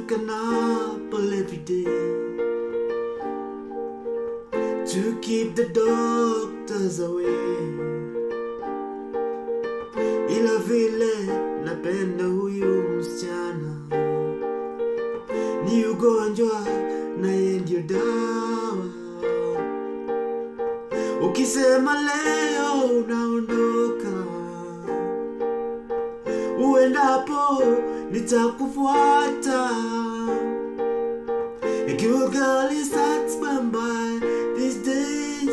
take an apple every day to keep the doctors away. Ila vile napenda huyu msichana, ni ugonjwa na yeye ndio dawa. Ukisema leo unaondoka, uendapo nitakufuata. Ikiwa girl starts by these days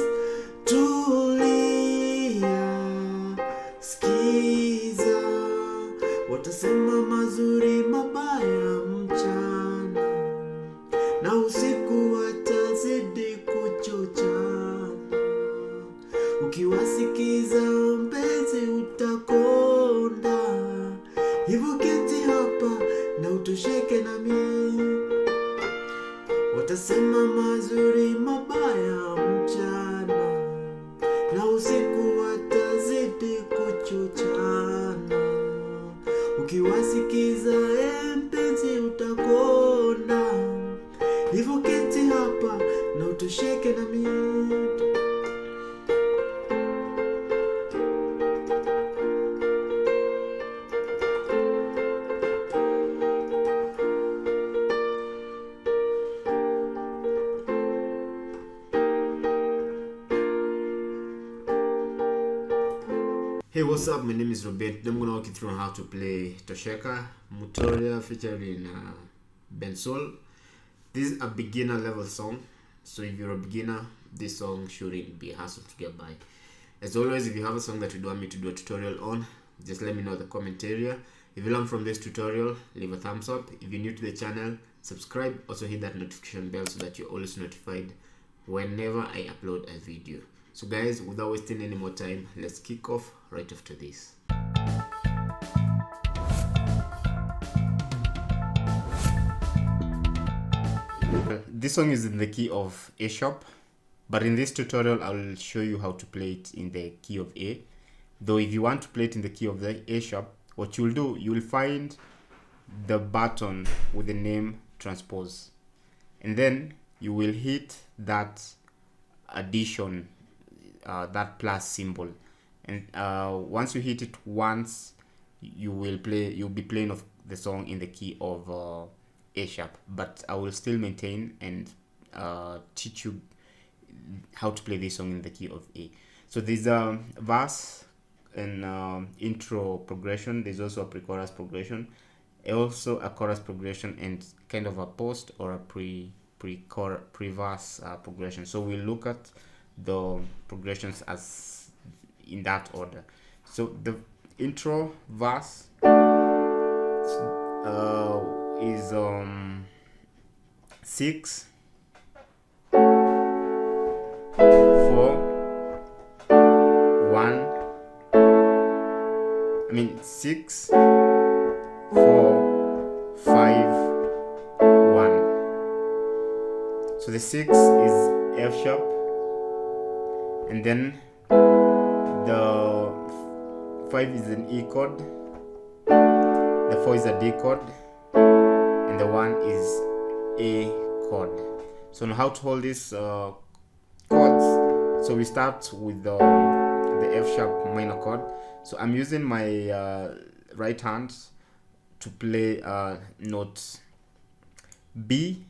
tulia, skiza watasema mazuri mabaya mchana, na usiku watazidi kuchochana. Ukiwasikiza mpenzi utakonda, hivyo keti hapa na utosheke na mimi. Watasema mazuri mabaya mchana, na usiku watazidi kuchochana. Ukiwasikiza mpenzi utakonda, hivyo keti hapa na utosheke na mimi. Hey, what's up? My name is Robert. I'm gonna walk you through how to play Tosheka, Mutoriah featuring Bensoul. This is a beginner level song, so if you're a beginner, this song shouldn't be a hassle to get by. As always, if you have a song that you want me to do a tutorial on, just let me know in the comment area. If you learn from this tutorial, leave a thumbs up. If you're new to the channel, subscribe. Also hit that notification bell so that you're always notified whenever I upload a video. So guys, without wasting any more time, let's kick off right after this. This song is in the key of A sharp, but in this tutorial I'll show you how to play it in the key of A. Though if you want to play it in the key of the A sharp, what you'll do, you'll find the button with the name transpose, and then you will hit that addition, that plus symbol, and once you hit it once, you'll be playing of the song in the key of A sharp. But I will still maintain and teach you how to play this song in the key of A. So there's a verse and intro progression. There's also a pre-chorus progression, also a chorus progression, and kind of a post or a pre-verse progression. So we'll look at the progressions as in that order. So the intro verse is 6 4 1. I mean 6 4 5 1. So the 6 is F sharp, and then the 5 is an E chord, the 4 is a D chord, and the 1 is A chord. So now how to hold these chords? So we start with the F sharp minor chord. So I'm using my right hand to play note B,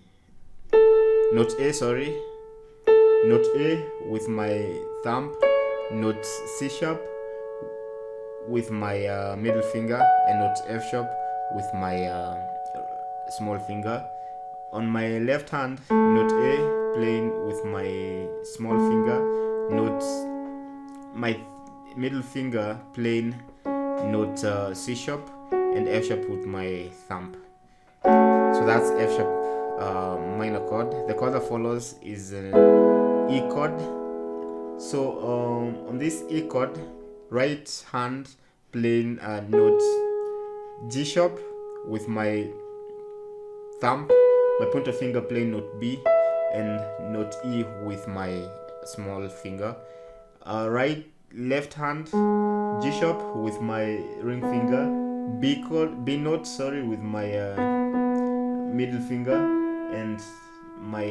note A, sorry, note A with my thumb, note C sharp with my middle finger, and note F sharp with my small finger. On my left hand, note A playing with my small finger, note my middle finger playing note C sharp, and F sharp with my thumb. So that's F sharp minor chord. The chord that follows is E chord. So on this E chord, right hand playing note G sharp with my thumb, my pointer finger playing note B, and note E with my small finger. Left hand G sharp with my ring finger, B note with my middle finger and my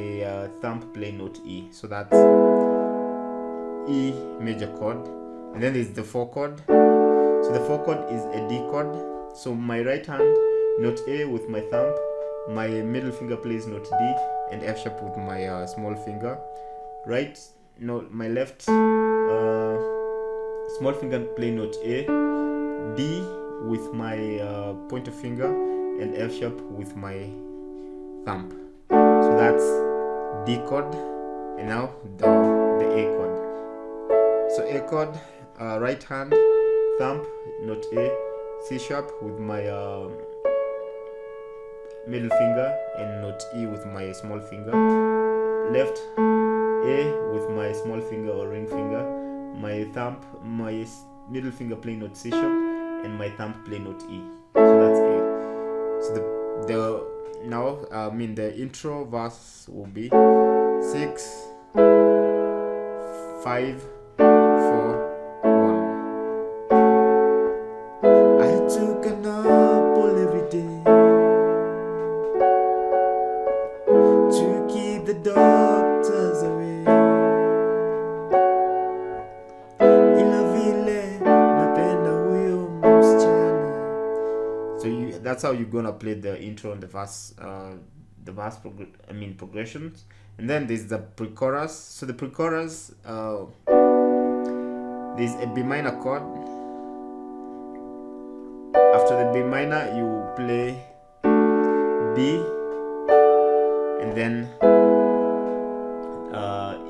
thumb play note E. So that's E major chord. And then there's the 4 chord. So the 4 chord is a D chord. So my right hand note A with my thumb, my middle finger plays note D, and F sharp with my small finger. My left small finger play note A, D with my pointer finger, and F sharp with my thumb. So that's D chord, and now the A chord. So A chord, right hand thumb note A, C sharp with my middle finger, and note E with my small finger. Left A with my small finger or ring finger, my middle finger play note C sharp, and my thumb play note E. So that's A. So the intro verse will be 6, 5, 4, 1. I took an apple every day to keep the doctors away. So that's how you're gonna play the intro and the verse, progressions. And then there's the pre-chorus. So the pre-chorus, there's a B minor chord. After the B minor, you play D, and then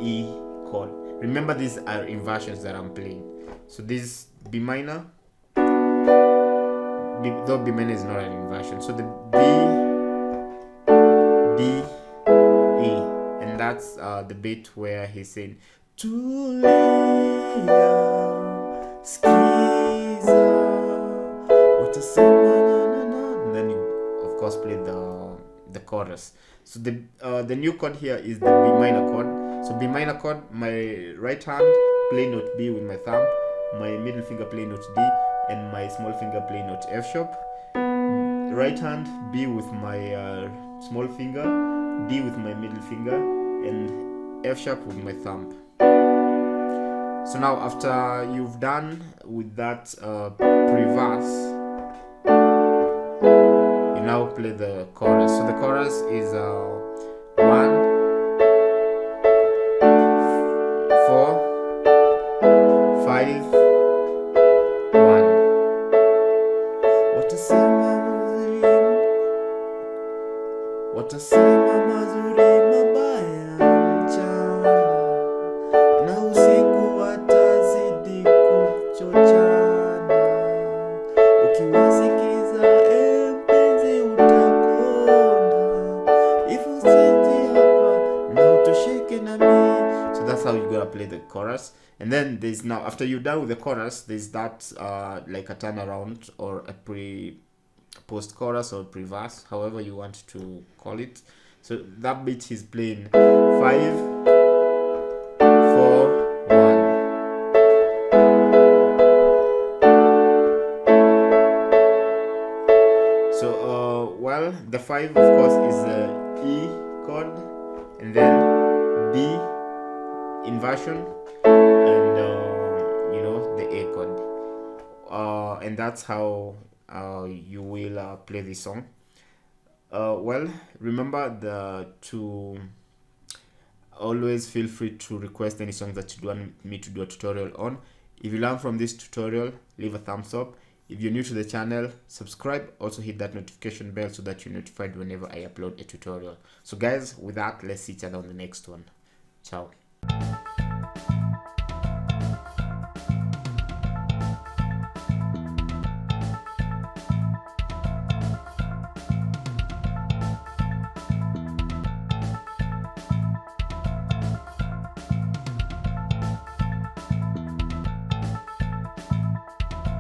E chord. Remember, these are inversions that I'm playing. So this B minor, though B minor is not an inversion. So the B, D, E, and that's the bit where he's saying Tulia, Skiza, and then you of course play the chorus. So the new chord here is the B minor chord. So B minor chord, my right hand play note B with my thumb, my middle finger play note D, and my small finger play note F sharp. Right hand B with my small finger, D with my middle finger, and F sharp with my thumb. So now after you've done with that pre-verse, you now play the chorus. So the chorus is 1, 4, 5, 1. Watasema mazuri mabaya mchana, na usiku watazidi kuchochana. Ukiwasikiza mpenzi utakonda, hivyo siti hapa na utosheke na mimi. So that's how you're gonna play the chorus. And then there's now, after you're done with the chorus, there's that like a turnaround or a post chorus or pre-verse, however you want to call it. So that bit he's playing 5, 4, 1. So the 5 of course is the E chord, and then D inversion, and the A chord, and that's how you will play this song. Remember to always feel free to request any songs that you want me to do a tutorial on. If you learn from this tutorial, leave a thumbs up. If you're new to the channel, subscribe. Also hit that notification bell so that you're notified whenever I upload a tutorial. So guys, with that, let's see each other on the next one. Ciao.